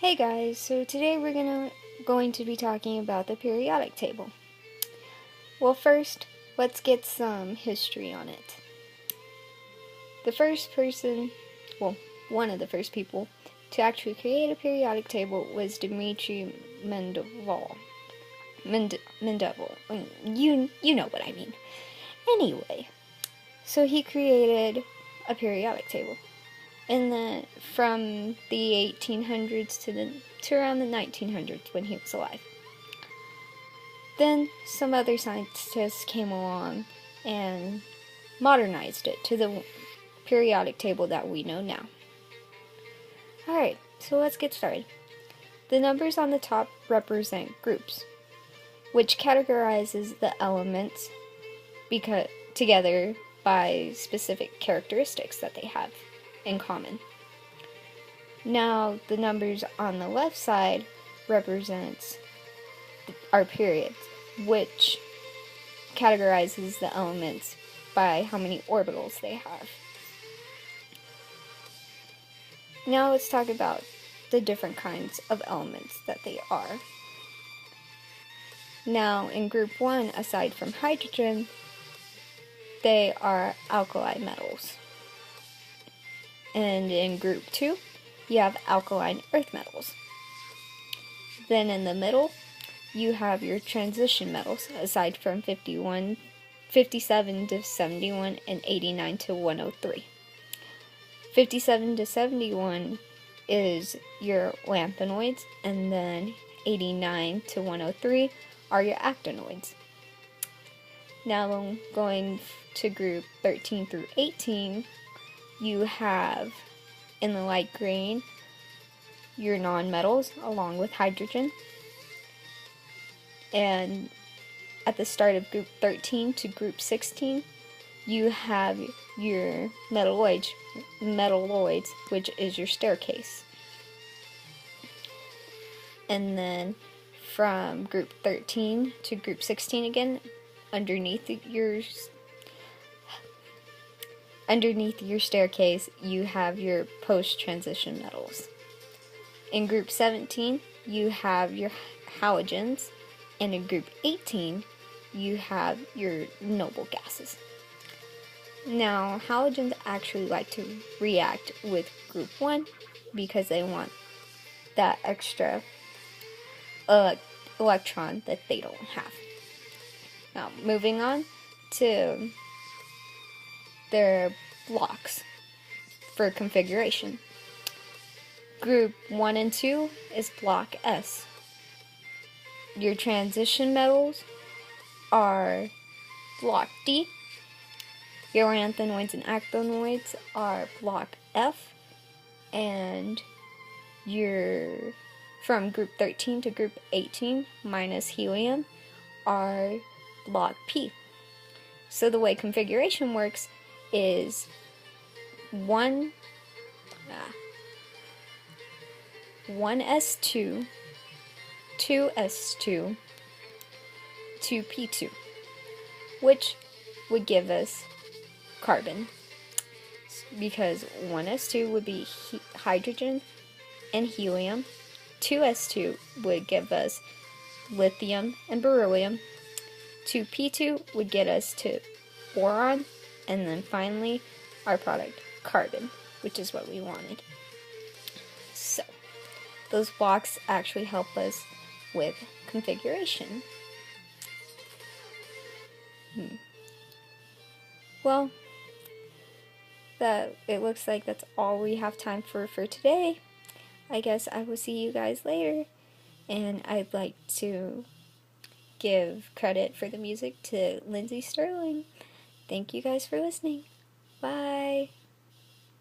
Hey guys, so today we're going to be talking about the periodic table. Well, first, let's get some history on it. The first person, one of the first people to actually create a periodic table was Dmitri Mendeleev. You know what I mean. Anyway, so he created a periodic table. From the 1800s to around the 1900s when he was alive. Then some other scientists came along and modernized it to the periodic table that we know now. Alright, so let's get started. The numbers on the top represent groups, which categorizes the elements together by specific characteristics that they have in common. Now, the numbers on the left side represents our periods, which categorizes the elements by how many orbitals they have. Now let's talk about the different kinds of elements that they are. Now, in group 1, aside from hydrogen, they are alkali metals. And in group 2, you have alkaline earth metals. Then in the middle, you have your transition metals, aside from 57 to 71 and 89 to 103. 57 to 71 is your lanthanoids, and then 89 to 103 are your actinoids. Now going to group 13 through 18, you have, in the light green, your nonmetals along with hydrogen. And at the start of group 13 to group 16, you have your metalloids, which is your staircase. And then from group 13 to group 16 again, underneath your staircase, you have your post-transition metals. In group 17, you have your halogens, and in group 18, you have your noble gases. Now, halogens actually like to react with group 1 because they want that extra electron that they don't have. Now, moving on to their blocks for configuration. Group 1 and 2 is block S. Your transition metals are block D. Your lanthanoids and actinoids are block F. And from group 13 to group 18 minus helium are block P. So the way configuration works is 1s2, 2s2, 2p2, which would give us carbon, because 1s2 would be hydrogen and helium, 2s2 would give us lithium and beryllium, 2p2 would get us to boron, and then finally our product, carbon, which is what we wanted. So, those blocks actually help us with configuration. Well, it looks like that's all we have time for today. I guess I will see you guys later, and I'd like to give credit for the music to Lindsay Sterling. Thank you guys for listening. Bye.